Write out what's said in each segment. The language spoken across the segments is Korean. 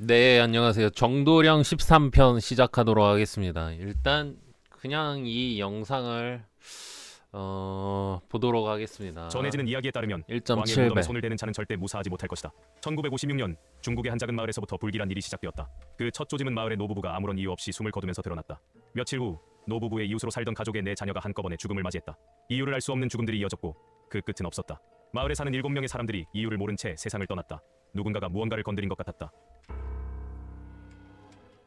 네, 안녕하세요. 정도령 13편 시작하도록 하겠습니다. 일단 그냥 이 영상을 보도록 하겠습니다. 전해지는 이야기에 따르면 왕의 1.7배. 무덤에 손을 대는 자는 절대 무사하지 못할 것이다. 1956년 중국의 한 작은 마을에서부터 불길한 일이 시작되었다. 그 첫 조짐은 마을의 노부부가 아무런 이유 없이 숨을 거두면서 드러났다. 며칠 후 노부부의 이웃으로 살던 가족의 네 자녀가 한꺼번에 죽음을 맞이했다. 이유를 알 수 없는 죽음들이 이어졌고 그 끝은 없었다. 마을에 사는 7명의 사람들이 이유를 모른 채 세상을 떠났다. 누군가가 무언가를 건드린 것 같았다.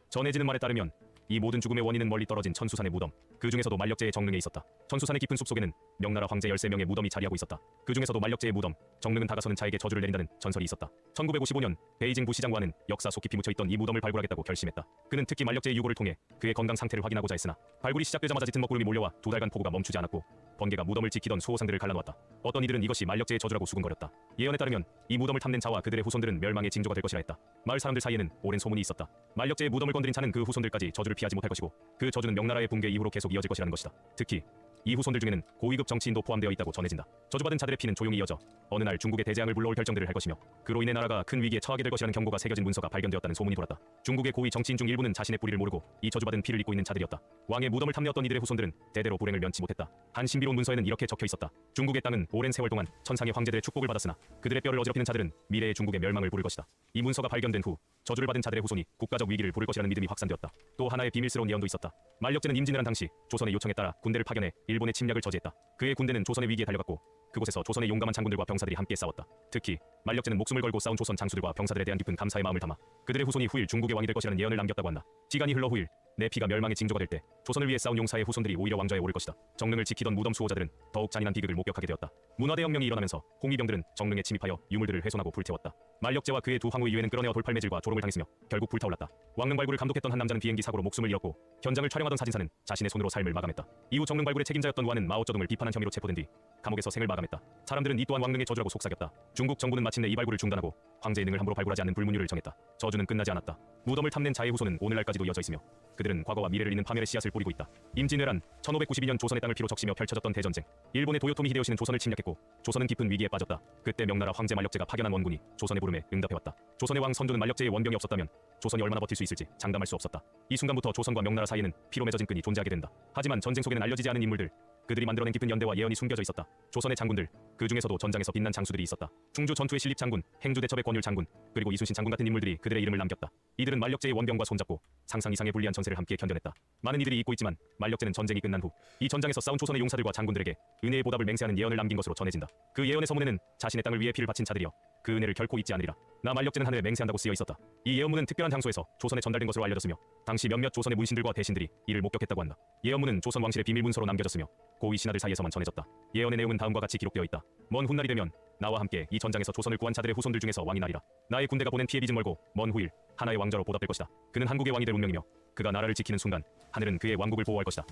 전해지는 말에 따르면 이 모든 죽음의 원인은 멀리 떨어진 천수산의 무덤, 그 중에서도 만력제의 정릉에 있었다. 천수산의 깊은 숲속에는 명나라 황제 13명의 무덤이 자리하고 있었다. 그 중에서도 만력제의 무덤, 정릉은 다가서는 자에게 저주를 내린다는 전설이 있었다. 1955년 베이징 부시장관은 역사 속 깊이 묻혀있던 이 무덤을 발굴하겠다고 결심했다. 그는 특히 만력제의 유골을 통해 그의 건강 상태를 확인하고자 했으나 발굴이 시작되자마자 짙은 먹구름이 몰려와 2달간 폭우가 멈추지 않았고 번개가 무덤을 지키던 수호상들을 갈라놓았다. 어떤 이들은 이것이 만력제의 저주라고 수군거렸다. 예언에 따르면 이 무덤을 탐낸 자와 그들의 후손들은 멸망의 징조가 될 것이라 했다. 마을 사람들 사이에는 오랜 소문이 있었다. 만력제의 무덤을 건드린 자는 그 후손들까지 저주를 피하지 못할 것이고 그 저주는 명나라의 붕괴 이후로 계속 이어질 것이라는 것이다. 특히 이 후손들 중에는 고위급 정치인도 포함되어 있다고 전해진다. 저주받은 자들의 피는 조용히 이어져 어느 날 중국의 대재앙을 불러올 결정들을 할 것이며 그로 인해 나라가 큰 위기에 처하게 될 것이라는 경고가 새겨진 문서가 발견되었다는 소문이 돌았다. 중국의 고위 정치인 중 일부는 자신의 뿌리를 모르고 이 저주받은 피를 입고 있는 자들이었다. 왕의 무덤을 탐내었던 이들의 후손들은 대대로 불행을 면치 못했다. 한 신비로운 문서에는 이렇게 적혀 있었다. 중국의 땅은 오랜 세월 동안 천상의 황제들의 축복을 받았으나 그들의 뼈를 어지럽히는 자들은 미래의 중국의 멸망을 부를 것이다. 이 문서가 발견된 후 저주를 받은 자들의 후손이 국가적 위기를 부를 것이라는 믿음이 확산되었다. 또 하나의 비밀스러운 예언도 있었다. 만력제는 임진왜란 당시 조선의 요청에 따라 군대를 파견해 일본의 침략을 저지했다. 그의 군대는 조선의 위기에 달려갔고 그곳에서 조선의 용감한 장군들과 병사들이 함께 싸웠다. 특히 만력제는 목숨을 걸고 싸운 조선 장수들과 병사들에 대한 깊은 감사의 마음을 담아 그들의 후손이 후일 중국의 왕이 될 것이라는 예언을 남겼다고 한다. 시간이 흘러 후일 내 피가 멸망의 징조가 될 때 조선을 위해 싸운 용사의 후손들이 오히려 왕좌에 오를 것이다. 정릉을 지키던 무덤 수호자들은 더욱 잔인한 비극을 목격하게 되었다. 문화대혁명이 일어나면서 홍위병들은 정릉에 침입하여 유물들을 훼손하고 불태웠다. 만력제와 그의 두 황후 이외에는 끌어내어 돌팔매질과 조롱을 당했으며 결국 불타올랐다. 왕릉 발굴을 감독했던 한 남자는 비행기 사고로 목숨을 잃었고 현장을 촬영하던 사진사는 자신의 손으로 삶을 마감했다. 이후 정릉 발굴의 책임자였던 우한은 마오쩌둥을 비판한 혐의로 체포된 뒤 감옥에서 생을 마감했다. 사람들은 이 또한 왕릉의 저주라고 속삭였다. 중국 정부는 마침내 이 발굴을 중단하고 황제의 능을 함부로 발굴하지 않는 불문율을 정했다. 저주는 끝나지 않았다. 무덤을 탐낸 자의 후손은 오늘날까지도 이어져 있으며 그들은 과거와 미래를 잇는 파멸의 씨앗을 뿌리고 있다. 임진왜란 1592년 조선의 땅을 피로 적시며 펼쳐졌던 대전쟁. 일본의 도요토미 히데요시는 조선을 침략했고 조선은 깊은 위기에 빠졌다. 그때 명나라 황제 만력제가 파견한 원군이 조선의 부름에 응답해왔다. 조선의 왕 선조는 만력제의 원병이 없었다면 조선이 얼마나 버틸 수 있을지 장담할 수 없었다. 이 순간부터 조선과 명나라 사이에는 피로 맺어진 끈이 존재하게 된다. 하지만 전쟁 속에는 알려지지 않은 인물들, 그들이 만들어낸 깊은 연대와 예언이 숨겨져 있었다. 조선의 장군들, 그 중에서도 전장에서 빛난 장수들이 있었다. 충주 전투의 신립 장군, 행주 대첩의 권율 장군, 그리고 이순신 장군 같은 인물들이 그들의 이름을 남겼다. 이들은 만력제의 원병과 손잡고 상상 이상의 불리한 전세를 함께 견뎌냈다. 많은 이들이 잊고 있지만 만력제는 전쟁이 끝난 후 이 전장에서 싸운 조선의 용사들과 장군들에게 은혜의 보답을 맹세하는 예언을 남긴 것으로 전해진다. 그 예언의 서문에는 자신의 땅을 위해 피를 바친 자들이여 그 은혜를 결코 잊지 않으리라. 나 만력제는 하늘에 맹세한다고 쓰여 있었다. 이 예언문은 특별한 장소에서 조선에 전달된 것으로 알려졌으며 당시 몇몇 조선의 문신들과 대신들이 이를 목격했다고 한다. 예언문은 조선 왕실의 비밀 문서로 남겨졌으며 고위 신하들 사이에서만 전해졌다. 예언의 내용은 다음과 같이 기록되어 있다. 먼 훗날이 되면 나와 함께 이 전장에서 조선을 구한 자들의 후손들 중에서 왕이 나리라. 나의 군대가 보낸 피해 빚은 멀고 먼 후일 하나의 왕자로 보답될 것이다. 그는 한국의 왕이 될 운명이며 그가 나라를 지키는 순간 하늘은 그의 왕국을 보호할 것이다.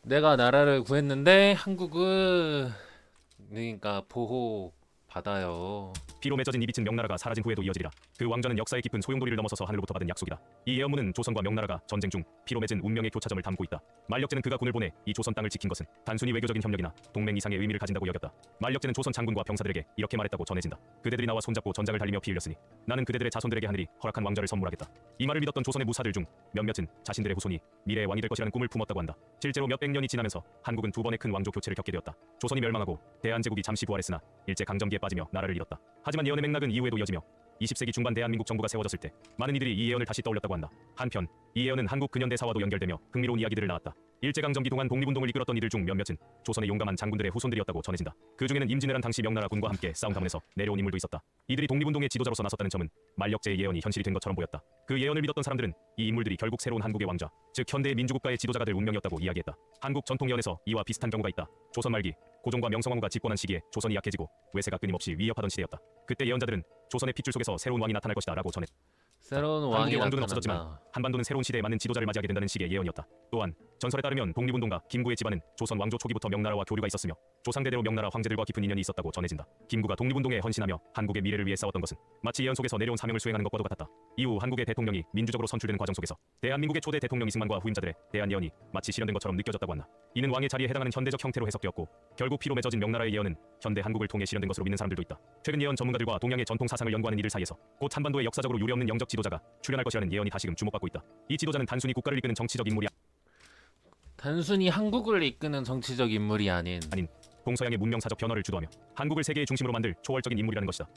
내가 나라를 구했는데 한국은 그러니까 보호 받아요. 피로 맺어진 이 빛은 명나라가 사라진 후에도 이어지리라. 그 왕좌는 역사의 깊은 소용돌이를 넘어서서 하늘로부터 받은 약속이다. 이 예언문은 조선과 명나라가 전쟁 중 피로 맺은 운명의 교차점을 담고 있다. 만력제는 그가 군을 보내 이 조선 땅을 지킨 것은 단순히 외교적인 협력이나 동맹 이상의 의미를 가진다고 여겼다. 만력제는 조선 장군과 병사들에게 이렇게 말했다고 전해진다. 그대들이 나와 손잡고 전장을 달리며 피 흘렸으니 나는 그대들의 자손들에게 하늘이 허락한 왕좌를 선물하겠다. 이 말을 믿었던 조선의 무사들 중 몇몇은 자신들의 후손이 미래의 왕이 될 것이라는 꿈을 품었다고 한다. 실제로 몇백 년이 지나면서 한국은 두 번의 큰 왕조 교체를 겪게 되었다. 조선이 멸망하고 대한제국이 잠시 부활했으나 일제 강점기에 빠지며 나라를 잃었다. 하지만 예언의 맥락은 이후에도 이어지며 20세기 중반 대한민국 정부가 세워졌을 때 많은 이들이 이 예언을 다시 떠올렸다고 한다. 한편 이 예언은 한국 근현대사와도 연결되며 흥미로운 이야기들을 낳았다. 일제강점기 동안 독립운동을 이끌었던 이들 중 몇몇은 조선의 용감한 장군들의 후손들이었다고 전해진다. 그 중에는 임진왜란 당시 명나라 군과 함께 싸운 가문에서 내려온 인물도 있었다. 이들이 독립운동의 지도자로서 나섰다는 점은 만력제의 예언이 현실이 된 것처럼 보였다. 그 예언을 믿었던 사람들은 이 인물들이 결국 새로운 한국의 왕좌, 즉 현대의 민주국가의 지도자가 될 운명이었다고 이야기했다. 한국 전통예언에서 이와 비슷한 경우가 있다. 조선 말기 고종과 명성황후가 집권한 시기에 조선이 약해지고 외세가 끊임없이 위협하던 시대였다. 그때 예언자들은 조선의 핏줄 속에서 새로운 왕이 나타날 것이다 라고 전했다. 새로운 왕이 한국의 왕조는 나타난다. 없어졌지만 한반도는 새로운 시대에 맞는 지도자를 맞이하게 된다는 식의 예언이었다. 또한 전설에 따르면 독립운동가 김구의 집안은 조선 왕조 초기부터 명나라와 교류가 있었으며 조상대대로 명나라 황제들과 깊은 인연이 있었다고 전해진다. 김구가 독립운동에 헌신하며 한국의 미래를 위해 싸웠던 것은 마치 예언 속에서 내려온 사명을 수행하는 것과도 같았다. 이후 한국의 대통령이 민주적으로 선출되는 과정 속에서 대한민국의 초대 대통령 이승만과 후임자들의 대한 예언이 마치 실현된 것처럼 느껴졌다고 한다. 이는 왕의 자리에 해당하는 현대적 형태로 해석되었고 결국 피로 맺어진 명나라의 예언은 현대 한국을 통해 실현된 것으로 믿는 사람들도 있다. 최근 예언 전문가들과 동양의 전통 사상을 연구하는 이들 사이에서 곧 한반도에 역사적으로 유례없는 영적 지도자가 출현할 것이라는 예언이 다시금 주목받고 있다. 이 지도자는 단순히 국가를 이끄는 정치적 인물이 단순히 한국을 이끄는 정치적 인물이 아닌 동서양의 문명사적 변화를 주도하며 한국을 세계의 중심으로 만들 초월적인 인물이라는 것이다.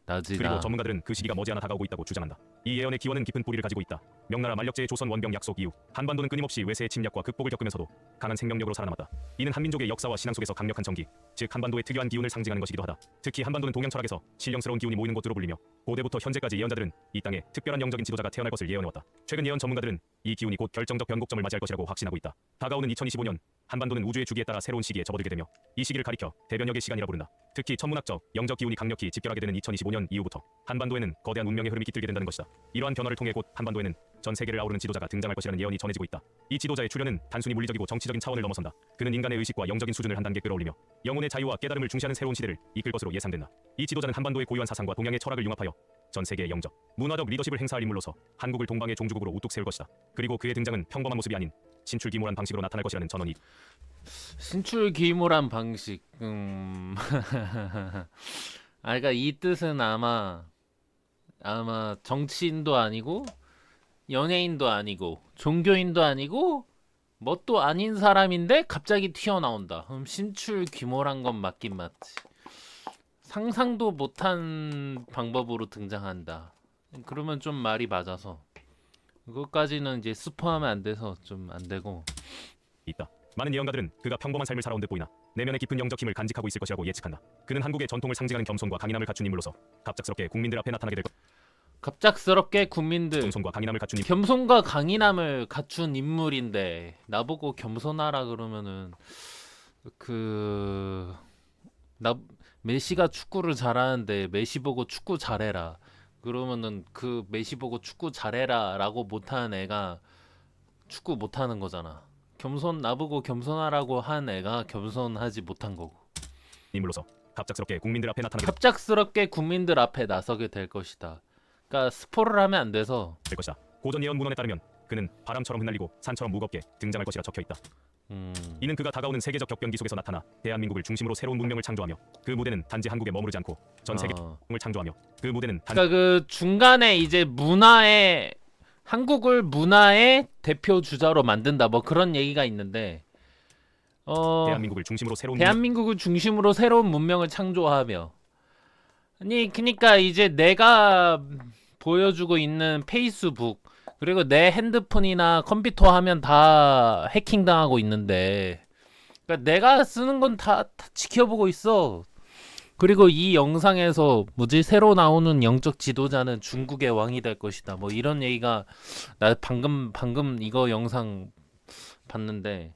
나지 그리고 나. 전문가들은 그 시기가 머지않아 다가오고 있다고 주장한다. 이 예언의 기원은 깊은 뿌리를 가지고 있다. 명나라 만력제의 조선 원병 약속 이후 한반도는 끊임없이 외세의 침략과 극복을 겪으면서도 강한 생명력으로 살아남았다. 이는 한민족의 역사와 신앙 속에서 강력한 정기, 즉 한반도의 특유한 기운을 상징하는 것이기도 하다. 특히 한반도는 동양 철학에서 신령스러운 기운이 모이는 곳으로 불리며 고대부터 현재까지 예언자들은 이 땅에 특별한 영적인 지도자가 태어날 것을 예언해왔다. 최근 예언 전문가들은 이 기운이 곧 결정적 변곡점을 맞이할 것이라고 확신하고 있다. 다가오는 2025년 한반도는 우주의 주기에 따라 새로운 시기에 접어들게 되며 이 시기를 가리켜 대변혁의 시간이라 부른다. 특히 천문학적, 영적 기운이 강력히 집결하게 되는 2025년 이후부터 한반도에는 거대한 운명의 흐름이 깃들게 된다는 것이다. 이러한 변화를 통해 곧 한반도에는 전 세계를 아우르는 지도자가 등장할 것이라는 예언이 전해지고 있다. 이 지도자의 출현은 단순히 물리적이고 정치적인 차원을 넘어선다. 그는 인간의 의식과 영적인 수준을 한 단계 끌어올리며 영혼의 자유와 깨달음을 중시하는 새로운 시대를 이끌 것으로 예상된다. 이 지도자는 한반도의 고유한 사상과 동양의 철학을 융합하여 전 세계의 영적, 문화적 리더십을 행사할 인물로서 한국을 동방의 종주국으로 우뚝 세울 것이다. 그리고 그의 등장은 평범한 모습이 아닌 신출기몰한 방식으로 나타날 것이라는 전언이 신출기몰한 방식. 그러니까 이 뜻은 아마 정치인도 아니고 연예인도 아니고 종교인도 아니고 뭣도 아닌 사람인데 갑자기 튀어나온다. 그럼 신출귀몰한 건 맞긴 맞지. 상상도 못한 방법으로 등장한다. 그러면 좀 말이 맞아서 그것까지는 이제 스포하면 안 돼서 좀 안 되고. 있다. 많은 예언가들은 그가 평범한 삶을 살아온 듯 보이나 내면의 깊은 영적 힘을 간직하고 있을 것이라고 예측한다. 그는 한국의 전통을 상징하는 겸손과 강인함을 갖춘 인물로서 갑작스럽게 국민들 앞에 나타나게 될 것. 갑작스럽게 국민들 겸손과 강인함을 갖춘 겸손과 강인함을 갖춘 인물인데 나보고 겸손하라 그러면은 메시가 축구를 잘하는데 메시 보고 축구 잘해라 그러면은 그 메시 보고 축구 잘해라라고 못하는 애가 축구 못하는 거잖아. 나보고 겸손하라고 한 애가 겸손하지 못한 거고. 인물로서 갑작스럽게 국민들 앞에 나타나게 갑작스럽게 국민들 앞에 나서게 될 것이다. 그러니까 스포를 하면 안 돼서 될 것이다. 고전 예언 문헌에 따르면 그는 바람처럼 흩날리고 산처럼 무겁게 등장할 것이라 적혀 있다. 이는 그가 다가오는 세계적 격변기 속에서 나타나 대한민국을 중심으로 새로운 문명을 창조하며 그 무대는 단지 한국에 머무르지 않고 전 세계를 창조하며 그 무대는 그러니까 그 중간에 이제 한국을 문화의 대표 주자로 만든다 뭐 그런 얘기가 있는데 대한민국을 중심으로 새로운 문명을 창조하며 그러니까 이제 내가 보여주고 있는 페이스북 그리고 내 핸드폰이나 컴퓨터 하면 다 해킹당하고 있는데 그러니까 내가 쓰는 건 다 지켜보고 있어. 그리고 이 영상에서 새로 나오는 영적 지도자는 중국의 왕이 될 것이다. 뭐 이런 얘기가 나 방금 이거 영상 봤는데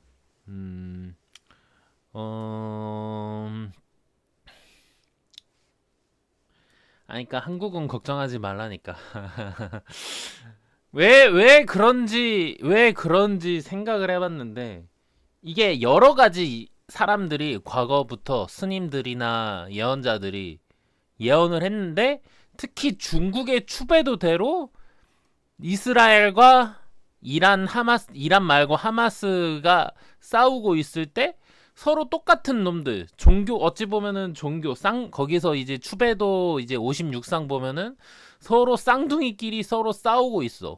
그러니까 한국은 걱정하지 말라니까. 왜 그런지 생각을 해봤는데 이게 여러 가지 사람들이 과거부터 스님들이나 예언자들이 예언을 했는데 특히 중국의 추배도대로 이스라엘과 이란 말고 하마스가 싸우고 있을 때 서로 똑같은 놈들 어찌 보면은 거기서 이제 추배도 이제 56상 보면은 서로 쌍둥이끼리 서로 싸우고 있어.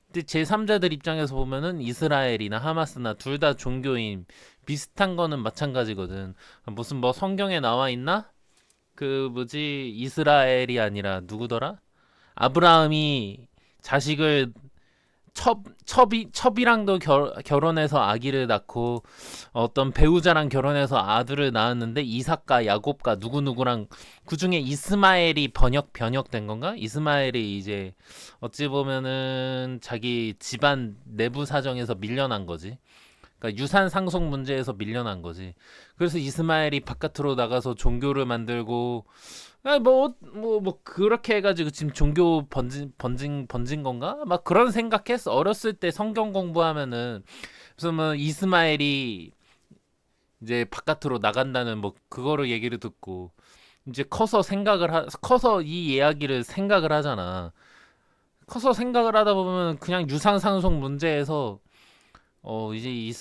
근데 제3자들 입장에서 보면은 이스라엘이나 하마스나 둘 다 종교인 비슷한 거는 마찬가지거든. 무슨 성경에 나와 있나? 이스라엘이 아니라 누구더라? 아브라함이 자식을 첩이랑도 결혼해서 아기를 낳고 어떤 배우자랑 결혼해서 아들을 낳았는데 이삭과 야곱과 누구누구랑 그중에 이스마엘이 변역된 건가? 이스마엘이 이제 어찌 보면은 자기 집안 내부 사정에서 밀려난 거지. 그러니까 유산 상속 문제에서 밀려난 거지. 그래서 이스마엘이 바깥으로 나가서 종교를 만들고 아니 뭐 그렇게 해가지고 지금 종교 번진 건가? 막 그런 생각했어. 어렸을 때 성경 공부하면은 무슨 뭐 이스마엘이 이제 바깥으로 나간다는 뭐 그거를 얘기를 듣고 이제 커서 이 이야기를 생각을 하잖아. 커서 생각을 하다 보면 그냥 유산 상속 문제에서 이제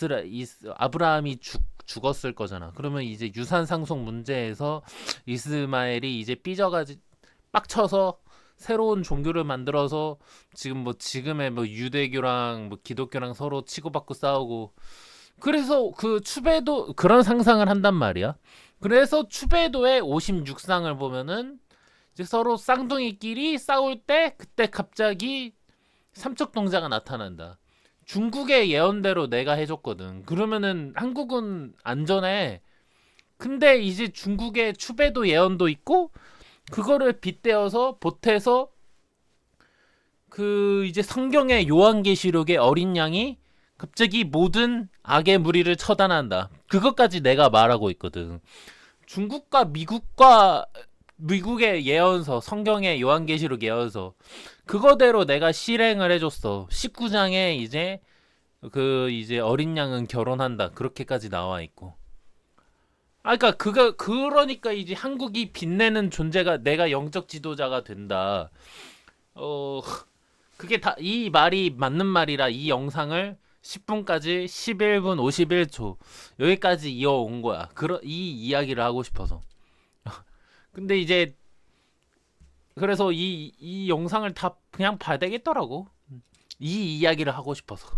아브라함이 죽었을 거잖아. 그러면 이제 유산 상속 문제에서 이스마엘이 이제 삐져가지 빡쳐서 새로운 종교를 만들어서 지금 뭐 지금의 뭐 유대교랑 뭐 기독교랑 서로 치고받고 싸우고 그래서 그 추배도 그런 상상을 한단 말이야. 그래서 추배도의 56상을 보면은 이제 서로 쌍둥이끼리 싸울 때 그때 갑자기 삼척동자가 나타난다. 중국의 예언대로 내가 해줬거든. 그러면은 한국은 안전해. 근데 이제 중국의 추배도 예언도 있고 그거를 빗대어서 보태서 그 이제 성경의 요한계시록의 어린 양이 갑자기 모든 악의 무리를 처단한다. 그것까지 내가 말하고 있거든. 중국과 미국의 예언서, 성경의 요한계시록 예언서 그거대로 내가 실행을 해줬어. 19장에 이제 그 이제 어린 양은 결혼한다. 그렇게까지 나와 있고. 그러니까 이제 한국이 빛내는 존재가 내가 영적 지도자가 된다. 어 그게 다 이 말이 맞는 말이라 이 영상을 10분까지 11분 51초 여기까지 이어온 거야. 이 이야기를 하고 싶어서. 근데 이제 그래서 이 영상을 다 그냥 봐야 되겠더라고. 이 이야기를 하고 싶어서.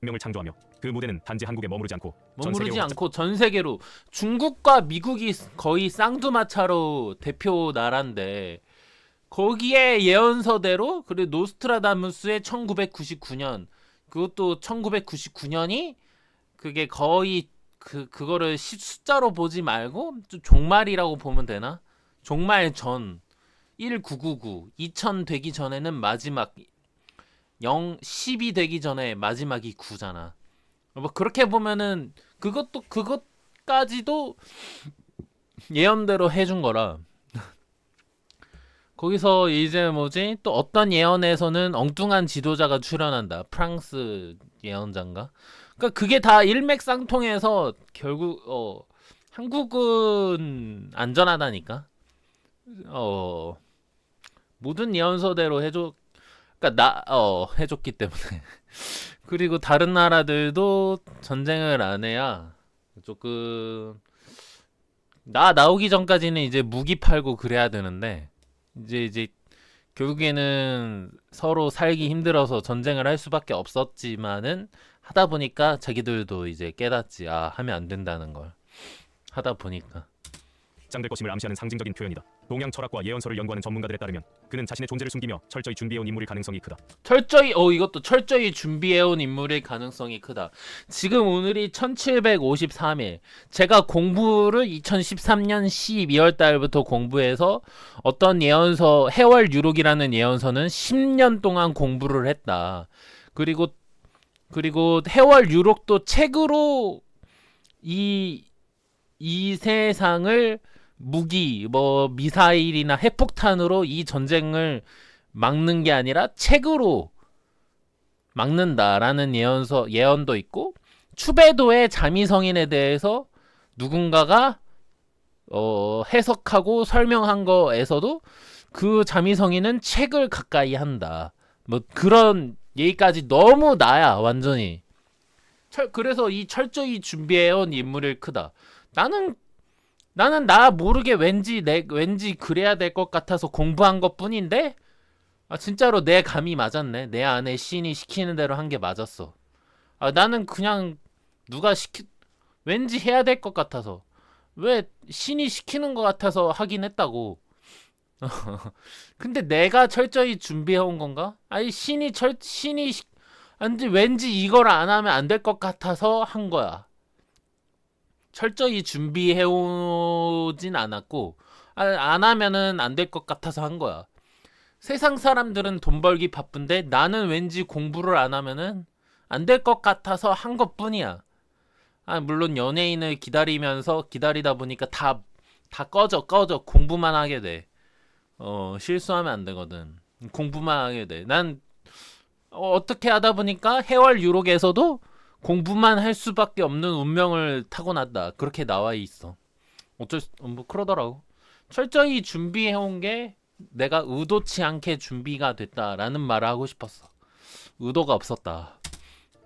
문명을 창조하며 그 무대는 단지 한국에 머무르지 않고 전 세계로 중국과 미국이 거의 쌍두마차로 대표 나라인데 거기에 예언서대로 그리고 노스트라다무스의 1999년 그것도 1999년이 그게 거의 그거를 숫자로 보지 말고 좀 종말이라고 보면 되나? 종말 전 1999, 2000 되기 전에는 마지막 10이 되기 전에 마지막이 9잖아. 뭐 그렇게 보면은 그것까지도 예언대로 해준 거라. 거기서 이제 뭐지? 또 어떤 예언에서는 엉뚱한 지도자가 출연한다. 프랑스 예언자인가? 그러니까 그게 다 일맥상통해서 결국 한국은 안전하다니까. 모든 예언서대로 해줬기 때문에. 그리고 다른 나라들도 전쟁을 안 해야 조금 나 나오기 전까지는 이제 무기 팔고 그래야 되는데 이제 결국에는 서로 살기 힘들어서 전쟁을 할 수밖에 없었지만은 하다 보니까 자기들도 이제 깨닫지. 하면 안 된다는 걸. 하다 보니까. 장될 것임을 암시하는 상징적인 표현이다. 동양 철학과 예언서를 연구하는 전문가들에 따르면 그는 자신의 존재를 숨기며 철저히 준비해온 인물일 가능성이 크다. 이것도 철저히 준비해온 인물일 가능성이 크다. 지금 오늘이 1753일. 제가 공부를 2013년 12월 달부터 공부해서 어떤 예언서, 해월 유록이라는 예언서는 10년 동안 공부를 했다. 그리고 해월 유록도 책으로 이 세상을 무기, 뭐 미사일이나 핵폭탄으로 이 전쟁을 막는 게 아니라 책으로 막는다라는 예언도 있고 추배도의 자미성인에 대해서 누군가가 해석하고 설명한 거에서도 그 자미성인은 책을 가까이 한다. 뭐 그런 얘기까지 너무 나야 완전히. 그래서 이 철저히 준비해온 인물일 크다. 나는 나 모르게 왠지 그래야 될 것 같아서 공부한 것 뿐인데 진짜로 내 감이 맞았네. 내 안에 신이 시키는 대로 한 게 맞았어. 나는 그냥 왠지 해야 될 것 같아서 왜 신이 시키는 것 같아서 하긴 했다고. 근데 내가 철저히 준비해온 건가? 왠지 이걸 안 하면 안 될 것 같아서 한 거야. 철저히 준비해오진 않았고 안 하면은 안 될 것 같아서 한 거야. 세상 사람들은 돈 벌기 바쁜데 나는 왠지 공부를 안 하면은 안 될 것 같아서 한 것뿐이야. 물론 연예인을 기다리다 보니까 다 다 꺼져. 공부만 하게 돼. 실수하면 안 되거든. 공부만 하게 돼. 난 어떻게 하다 보니까 해월 유록에서도 공부만 할 수밖에 없는 운명을 타고났다. 그렇게 나와 있어. 뭐 그러더라고. 철저히 준비해온 게 내가 의도치 않게 준비가 됐다라는 말을 하고 싶었어. 의도가 없었다.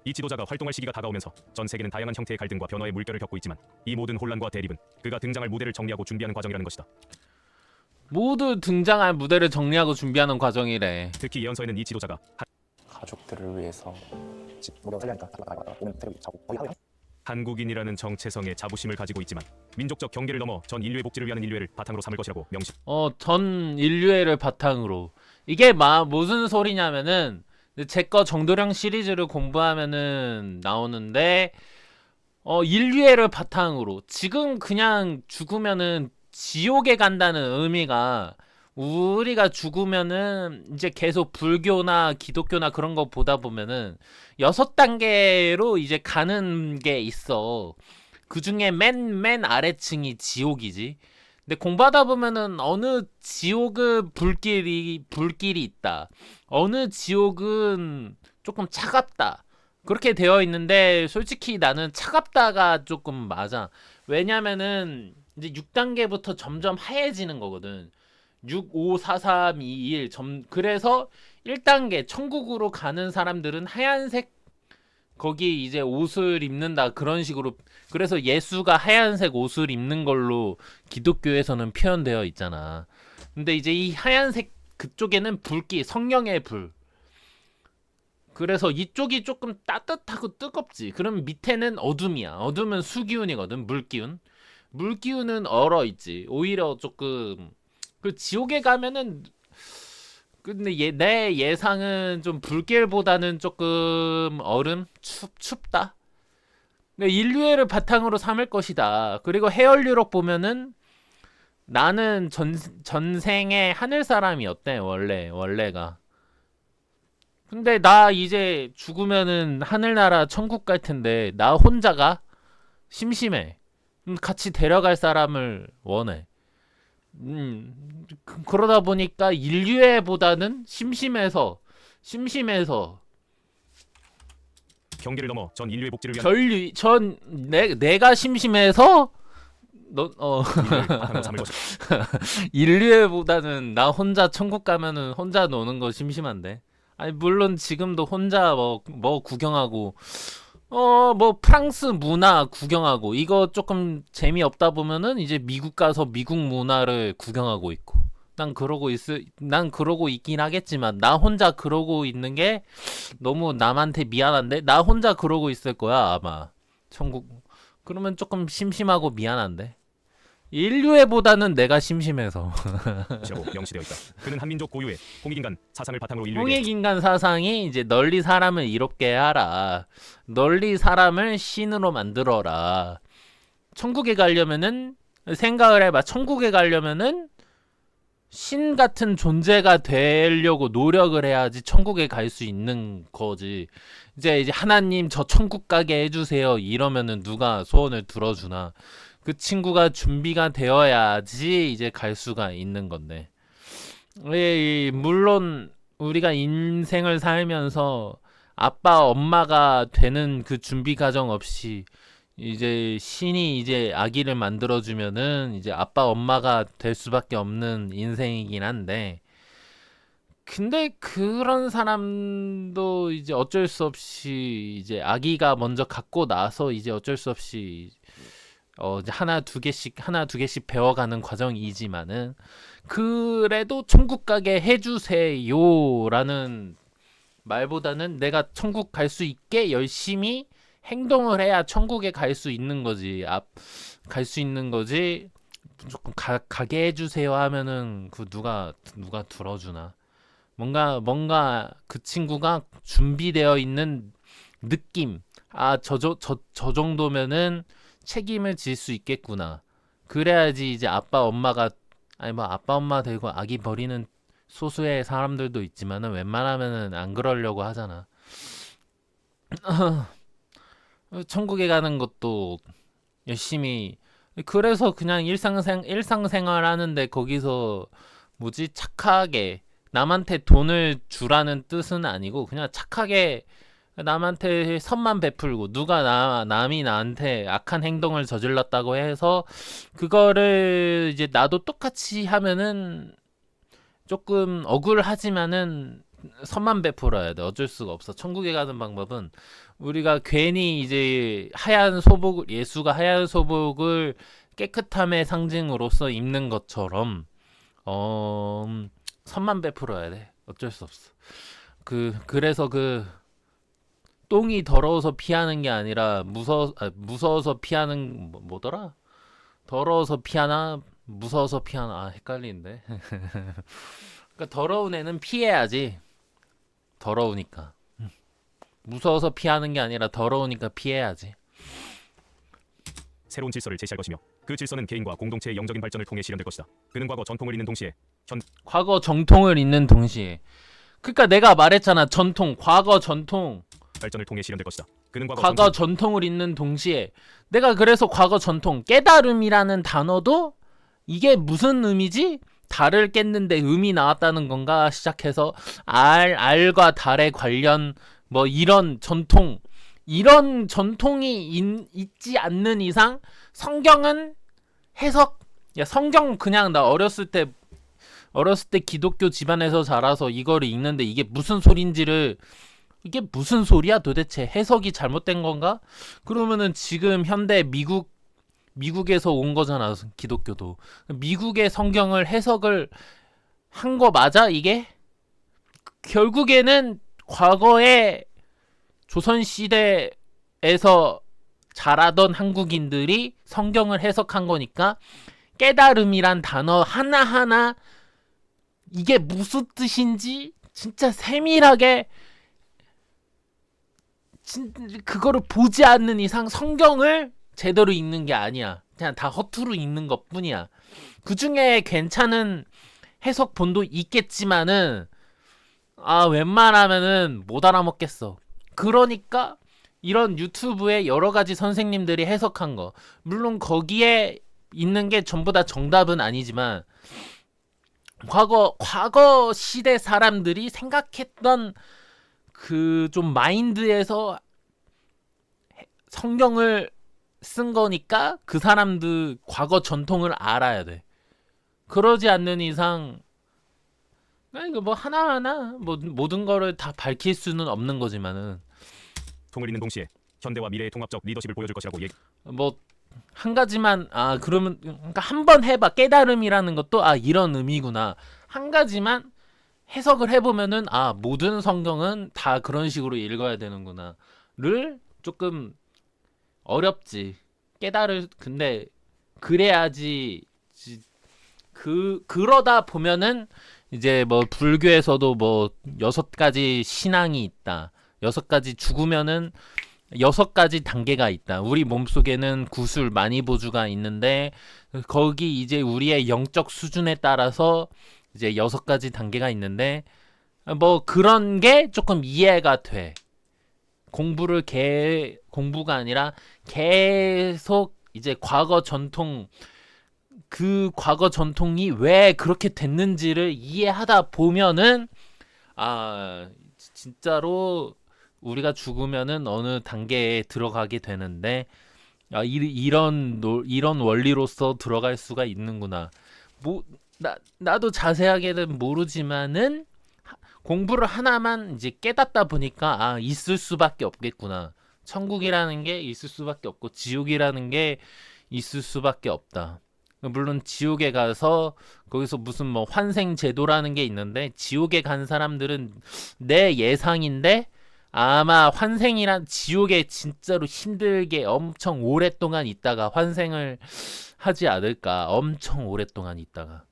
이 지도자가 활동할 시기가 다가오면서 전 세계는 다양한 형태의 갈등과 변화의 물결을 겪고 있지만 이 모든 혼란과 대립은 그가 등장할 무대를 정리하고 준비하는 과정이라는 것이다. 모두 등장할 무대를 정리하고 준비하는 과정이래. 특히 예언서에는 이 지도자가 가족들을 위해서 노력을 살려니까 오는 대로 자고 거의 하루에 한국인이라는 정체성의 자부심을 가지고 있지만 민족적 경계를 넘어 전 인류의 복지를 위한 인류애를 바탕으로 삼을 것이라고 명시. 전 인류애를 바탕으로. 이게 무슨 소리냐면은 제 거 정도령 시리즈를 공부하면은 나오는데 인류애를 바탕으로 지금 그냥 죽으면은 지옥에 간다는 의미가 우리가 죽으면은 이제 계속 불교나 기독교나 그런 거 보다 보면은 6단계로 이제 가는 게 있어. 그 중에 맨 아래층이 지옥이지. 근데 공부하다 보면은 어느 지옥은 불길이 있다. 어느 지옥은 조금 차갑다. 그렇게 되어 있는데 솔직히 나는 차갑다가 조금 맞아. 왜냐면은 이제 6단계부터 점점 하얘지는 거거든. 6, 5, 4, 3, 2, 1 그래서 1단계 천국으로 가는 사람들은 하얀색 거기 이제 옷을 입는다 그런 식으로. 그래서 예수가 하얀색 옷을 입는 걸로 기독교에서는 표현되어 있잖아. 근데 이제 이 하얀색 그쪽에는 불기 성령의 불. 그래서 이쪽이 조금 따뜻하고 뜨겁지. 그럼 밑에는 어둠이야. 어둠은 수기운이거든. 물기운은 얼어있지. 오히려 조금 그 지옥에 가면은 근데 내 예상은 좀 불길보다는 조금 얼음 춥다. 근데 인류애를 바탕으로 삼을 것이다. 그리고 해열 유럽 보면은 나는 전생에 하늘 사람이었대. 원래가. 근데 나 이제 죽으면은 하늘나라 천국 갈 텐데 나 혼자가 심심해. 같이 데려갈 사람을 원해. 그러다 보니까 인류애보다는 심심해서 경계를 넘어 전 인류의 복지를 위한 내가 심심해서 인류애를 바탕으로 삼을 것이다. 인류애보다는 나 혼자 천국 가면은 혼자 노는 거 심심한데. 아니 물론 지금도 혼자 뭐 구경하고 뭐 프랑스 문화 구경하고 이거 조금 재미없다 보면은 이제 미국 가서 미국 문화를 구경하고 있고. 난 그러고 있긴 하겠지만 나 혼자 그러고 있는 게 너무 남한테 미안한데 나 혼자 그러고 있을 거야 아마. 천국 그러면 조금 심심하고 미안한데. 인류애보다는 내가 심심해서. 라고 명시되어 있다. 그는 한민족 고유의 홍익인간 사상을 바탕으로 인류에게 홍익인간 사상이 이제 널리 사람을 이롭게 하라. 널리 사람을 신으로 만들어라. 천국에 가려면은 생각을 해봐. 천국에 가려면은 신 같은 존재가 되려고 노력을 해야지 천국에 갈 수 있는 거지. 이제 하나님 저 천국 가게 해주세요 이러면은 누가 소원을 들어주나. 그 친구가 준비가 되어야지 이제 갈 수가 있는 건데. 물론 우리가 인생을 살면서 아빠 엄마가 되는 그 준비 과정 없이 이제 신이 이제 아기를 만들어주면은 이제 아빠 엄마가 될 수밖에 없는 인생이긴 한데, 근데 그런 사람도 이제 어쩔 수 없이 이제 아기가 먼저 갖고 나서 이제 어쩔 수 없이 이제 하나 두 개씩 배워가는 과정이지만은 그래도 천국 가게 해주세요라는 말보다는 내가 천국 갈 수 있게 열심히 행동을 해야 천국에 갈 수 있는 거지. 갈 수 있는 거지. 조금 가게 해주세요 하면은 그 누가 들어주나. 뭔가 그 친구가 준비되어 있는 느낌. 저 정도면은 책임을 질 수 있겠구나. 그래야지 이제 아빠 엄마 되고 아기 버리는 소수의 사람들도 있지만은 웬만하면은 안 그러려고 하잖아. 천국에 가는 것도 열심히 그래서 그냥 일상생활 하는데 거기서 뭐지 착하게 남한테 돈을 주라는 뜻은 아니고 그냥 착하게 남한테 선만 베풀고 남이 나한테 악한 행동을 저질렀다고 해서 그거를 이제 나도 똑같이 하면은 조금 억울하지만은 선만 베풀어야 돼. 어쩔 수가 없어. 천국에 가는 방법은 우리가 괜히 이제 예수가 하얀 소복을 깨끗함의 상징으로서 입는 것처럼 선만 베풀어야 돼. 어쩔 수 없어. 그래서 똥이 더러워서 피하는 게 아니라 무서워서 피하는 뭐더라? 더러워서 피하나 무서워서 피하나 헷갈리는데. 그러니까 더러운 애는 피해야지. 더러우니까. 무서워서 피하는 게 아니라 더러우니까 피해야지. 새로운 질서를 제시할 것이며 그 질서는 개인과 공동체의 영적인 발전을 통해 실현될 것이다. 그는 과거 전통을 잇는 동시에 과거 정통을 잇는 동시에. 그러니까 내가 말했잖아. 과거 전통. 발전을 통해 실현될 것이다. 그는 과거 전통을 잇는 동시에 내가 그래서 과거 전통 깨달음이라는 단어도 이게 무슨 의미지? 달을 깼는데 음이 나왔다는 건가 시작해서 알과 달의 관련 뭐 이런 전통이 있지 않는 이상 성경은 성경 그냥 나 어렸을 때 기독교 집안에서 자라서 이거를 읽는데 이게 무슨 소리야 도대체? 해석이 잘못된 건가? 그러면은 지금 현대 미국에서 온 거잖아. 기독교도 미국의 성경을 해석을 한 거 맞아 이게? 결국에는 과거에 조선시대에서 자라던 한국인들이 성경을 해석한 거니까 깨달음이란 단어 하나하나 이게 무슨 뜻인지 진짜 세밀하게 그거를 보지 않는 이상 성경을 제대로 읽는 게 아니야. 그냥 다 허투루 읽는 것 뿐이야. 그 중에 괜찮은 해석본도 있겠지만은 웬만하면은 못 알아먹겠어. 그러니까 이런 유튜브에 여러 가지 선생님들이 해석한 거 물론 거기에 있는 게 전부 다 정답은 아니지만 과거 시대 사람들이 생각했던 그 좀 마인드에서 성경을 쓴 거니까 그 사람들 과거 전통을 알아야 돼. 그러지 않는 이상 이거 뭐 하나하나 뭐 모든 거를 다 밝힐 수는 없는 거지만은 통을 잇는 동시에 현대와 미래의 통합적 리더십을 보여줄 것이라고 뭐 한 가지만 그러면 그러니까 한번 해봐. 깨달음이라는 것도 이런 의미구나. 한 가지만 해석을 해보면은 모든 성경은 다 그런 식으로 읽어야 되는구나를 조금 어렵지. 근데 그래야지. 그러다 보면은 이제 뭐 불교에서도 뭐 6가지 신앙이 있다. 6가지 죽으면은 6가지 단계가 있다. 우리 몸속에는 구술 마니보주가 있는데 거기 이제 우리의 영적 수준에 따라서 이제 6가지 단계가 있는데 뭐 그런 게 조금 이해가 돼. 공부가 아니라 계속 이제 과거 전통이 왜 그렇게 됐는지를 이해하다 보면은 진짜로 우리가 죽으면은 어느 단계에 들어가게 되는데 이런 원리로서 들어갈 수가 있는구나. 나도 자세하게는 모르지만은 공부를 하나만 이제 깨닫다 보니까 있을 수밖에 없겠구나. 천국이라는 게 있을 수밖에 없고 지옥이라는 게 있을 수밖에 없다. 물론 지옥에 가서 거기서 무슨 뭐 환생 제도라는 게 있는데 지옥에 간 사람들은 내 예상인데 아마 지옥에 진짜로 힘들게 엄청 오랫동안 있다가 환생을 하지 않을까. 엄청 오랫동안 있다가.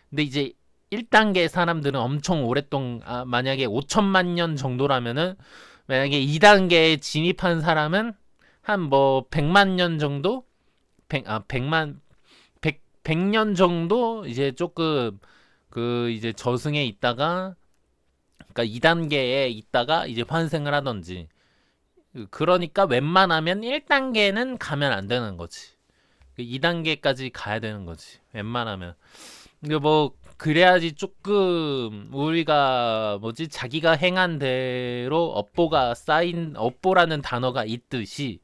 근데 이제 1단계 사람들은 엄청 오랫동안 만약에 5천만 년 정도라면은 만약에 2단계에 진입한 사람은 한 뭐 100만 년 정도? 100년 정도 이제 조금 이제 저승에 있다가 그러니까 2단계에 있다가 이제 환생을 하던지. 그러니까 웬만하면 1단계는 가면 안 되는 거지. 2단계까지 가야 되는 거지. 웬만하면. 근데 뭐 그래야지 조금 우리가 뭐지 자기가 행한 대로 업보가 쌓인 업보라는 단어가 있듯이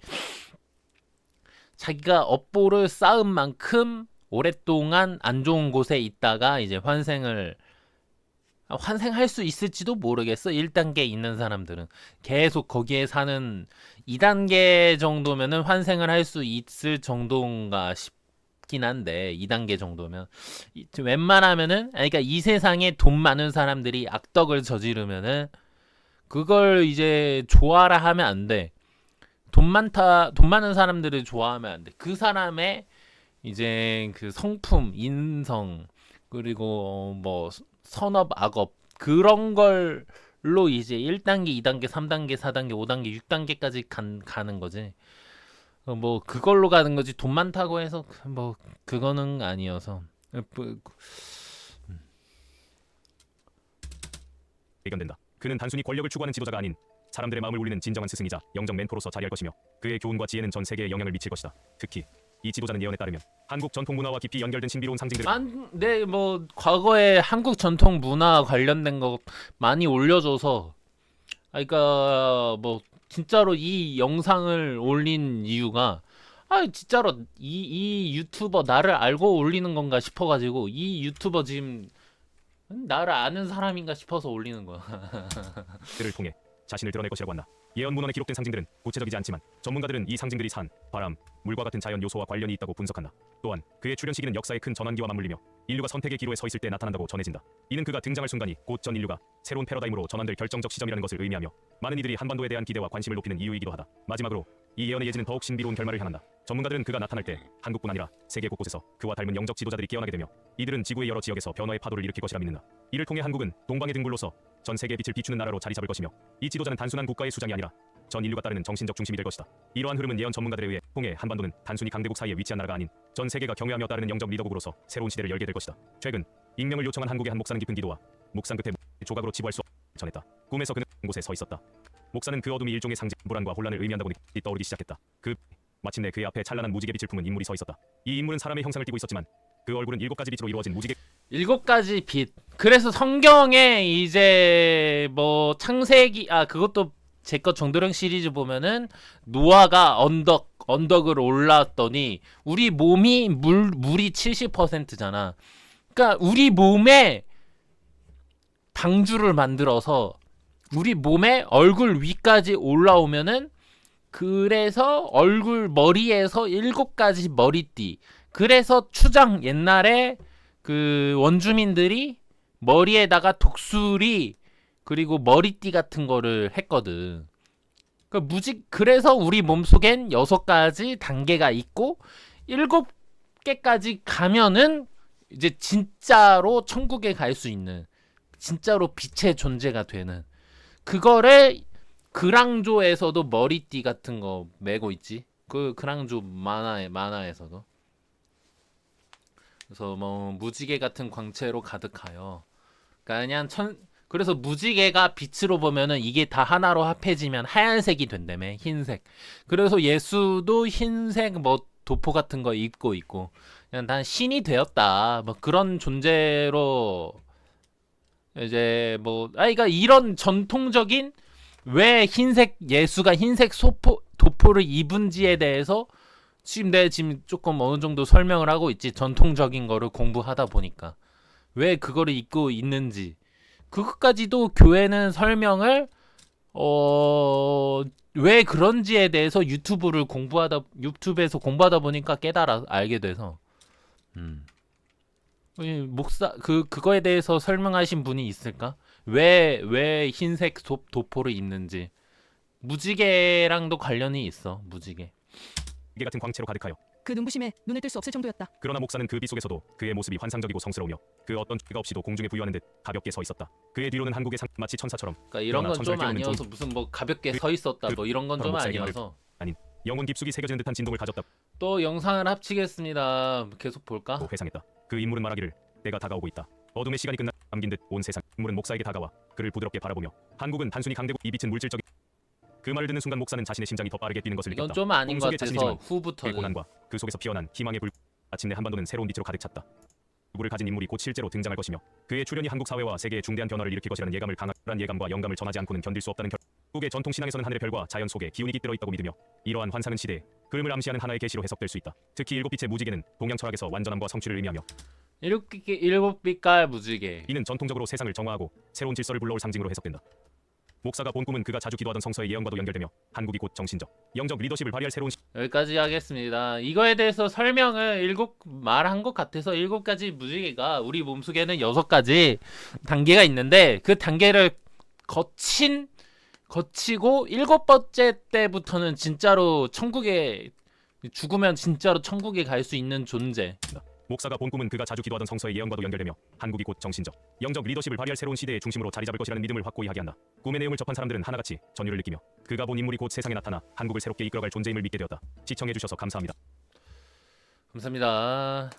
자기가 업보를 쌓은 만큼 오랫동안 안 좋은 곳에 있다가 이제 환생할 수 있을지도 모르겠어. 1단계에 있는 사람들은 계속 거기에 사는 2단계 정도면은 환생을 할 수 있을 정도인가 싶긴 한데 2단계 정도면 웬만하면은 그러니까 이 세상에 돈 많은 사람들이 악덕을 저지르면은 그걸 이제 좋아라 하면 안 돼. 돈 많은 사람들을 좋아하면 안 돼. 그 사람의 이제 그 성품, 인성 그리고 뭐 선업, 악업 그런 걸로 이제 1단계, 2단계, 3단계, 4단계, 5단계, 6단계까지 가는 거지. 뭐 그걸로 가는 거지. 돈 많다고 해서 뭐 그거는 아니어서. 발견된다. 그는 단순히 권력을 추구하는 지도자가 아닌 사람들의 마음을 울리는 진정한 스승이자 영적 멘토로서 자리할 것이며 그의 교훈과 지혜는 전 세계에 영향을 미칠 것이다. 특히 이 지도자는 예언에 따르면 한국 전통 문화와 깊이 연결된 신비로운 상징들을 네, 뭐 과거에 한국 전통 문화 관련된 거 많이 올려줘서, 그러니까 뭐 진짜로 이 영상을 올린 이유가 진짜로 이 유튜버 나를 알고 올리는 건가 싶어가지고 이 유튜버 지금 나를 아는 사람인가 싶어서 올리는 거야. 들을 통해 자신을 드러낼 것이라고 한다. 예언 문헌에 기록된 상징들은 구체적이지 않지만 전문가들은 이 상징들이 산, 바람, 물과 같은 자연 요소와 관련이 있다고 분석한다. 또한 그의 출현 시기는 역사의 큰 전환기와 맞물리며 인류가 선택의 기로에 서 있을 때 나타난다고 전해진다. 이는 그가 등장할 순간이 곧 전 인류가 새로운 패러다임으로 전환될 결정적 시점이라는 것을 의미하며 많은 이들이 한반도에 대한 기대와 관심을 높이는 이유이기도 하다. 마지막으로 이 예언의 예지는 더욱 신비로운 결말을 향한다. 전문가들은 그가 나타날 때 한국뿐 아니라 세계 곳곳에서 그와 닮은 영적 지도자들이 깨어나게 되며 이들은 지구의 여러 지역에서 변화의 파도를 일으킬 것이라 믿는다. 이를 통해 한국은 동방의 등불로서 전 세계에 빛을 비추는 나라로 자리 잡을 것이며 이 지도자는 단순한 국가의 수장이 아니라 전 인류가 따르는 정신적 중심이 될 것이다. 이러한 흐름은 예언 전문가들에 의해 통해 한반도는 단순히 강대국 사이에 위치한 나라가 아닌 전 세계가 경외하며 따르는 영적 리더국으로서 새로운 시대를 열게 될 것이다. 최근 익명을 요청한 한국의 한 목사는 깊은 기도와 묵상 끝에 조각으로 치부할 수 없다고 전했다. 꿈에서 그는 한 곳에 서 있었다. 목사는 그 어둠이 일종의 상징, 불안과 혼란을 의미한다고 느끼 떠오르기 시작했다. 마침내 그의 앞에 찬란한 무지개 빛을 품은 인물이 서 있었다. 이 인물은 사람의 형상을 띠고 있었지만 그 얼굴은 7가지 빛으로 이루어진 무지개 7가지 빛. 그래서 성경에 이제 뭐 창세기 그것도 제 거 정도령 시리즈 보면은 노아가 언덕을 올랐더니 우리 몸이 물이 70%잖아. 그러니까 우리 몸에 방주를 만들어서 우리 몸에 얼굴 위까지 올라오면은 그래서 얼굴 머리에서 7가지 머리띠. 그래서 추장 옛날에 그 원주민들이 머리에다가 독수리 그리고 머리띠 같은 거를 했거든. 그래서 우리 몸속엔 6가지 단계가 있고 7개까지 가면은 이제 진짜로 천국에 갈 수 있는 진짜로 빛의 존재가 되는 그거를 그랑조에서도 머리띠 같은 거 메고 있지. 그 그랑조 만화에서도. 그래서 뭐 무지개 같은 광채로 가득하여. 그러니까 그냥 그래서 무지개가 빛으로 보면은 이게 다 하나로 합해지면 하얀색이 된다며. 흰색. 그래서 예수도 흰색 뭐 도포 같은 거 입고 있고 그냥 난 신이 되었다. 뭐 그런 존재로 이제 뭐 그러니까 이런 전통적인 왜 예수가 흰색 도포를 입은지에 대해서 내가 지금 조금 어느 정도 설명을 하고 있지. 전통적인 거를 공부하다 보니까 왜 그거를 입고 있는지 그것까지도 교회는 설명을 왜 그런지에 대해서 유튜브에서 공부하다 보니까 알게 돼서 목사 그거에 대해서 설명하신 분이 있을까? 왜 흰색 도포를 입는지. 무지개랑도 관련이 있어. 무지개 같은 광채로 가득하여 그 눈부심에 눈을 뜰 수 없을 정도였다. 그러나 목사는 그 빛 속에서도 그의 모습이 환상적이고 성스러우며 그 어떤 죄가 없이도 공중에 부유하는 듯 가볍게 서 있었다. 그의 뒤로는 한국의 마치 천사처럼 그러니까 이런 그러나 건 좀 천사를 깨우는 아니어서 무슨 뭐 가볍게 서 있었다 뭐 이런 건 좀 목사에게 아니어서 아닌 영혼 깊숙이 새겨지는 듯한 진동을 가졌다고 또 영상을 합치겠습니다. 계속 볼까? 회상했다. 그 인물은 말하기를 때가 다가오고 있다. 어둠의 시간이 끝나 남긴 듯 온 세상. 인물은 목사에게 다가와 그를 부드럽게 바라보며 한국은 단순히 강대국 이 빛은 물질적인 그 말을 듣는 순간 목사는 자신의 심장이 더 빠르게 뛰는 것을 이건 느꼈다. 좀 아닌 것 꿈속의 같아서 자신이지만 그의 후부터는 고난과 그 속에서 피어난 희망의 불. 마침내 한반도는 새로운 빛으로 가득 찼다. 누구를 가진 인물이 곧 실제로 등장할 것이며 그의 출현이 한국 사회와 세계에 중대한 변화를 일으킬 것이라는 예감을 강한 예감과 영감을 전하지 않고는 견딜 수 없다는 한국의 전통 신앙에서는 하늘의 별과 자연 속에 기운이 깃들어 있다고 믿으며 이러한 환상은 시대의 흐름을 암시하는 하나의 계시로 해석될 수 있다. 특히 일곱 빛의 무지개는 동양 철학에서 완전함과 성취를 의미하며 일곱 빛깔 무지개. 이는 전통적으로 세상을 정화하고 새로운 질서를 불러올 상징으로 해석된다. 목사가 본 꿈은 그가 자주 기도하던 성서의 예언과도 연결되며 한국이 곧 정신적, 영적 리더십을 발휘할 새로운 여기까지 하겠습니다. 이거에 대해서 설명을 일곱 말한 것 같아서 7가지 무지개가 우리 몸속에는 6가지 단계가 있는데 그 단계를 거치고 7번째 때부터는 진짜로 천국에 죽으면 진짜로 천국에 갈 수 있는 존재. 목사가 본 꿈은 그가 자주 기도하던 성서의 예언과도 연결되며 한국이 곧 정신적, 영적 리더십을 발휘할 새로운 시대의 중심으로 자리 잡을 것이라는 믿음을 확고히 하게 한다. 꿈의 내용을 접한 사람들은 하나같이 전율을 느끼며 그가 본 인물이 곧 세상에 나타나 한국을 새롭게 이끌어갈 존재임을 믿게 되었다. 시청해주셔서 감사합니다. 감사합니다.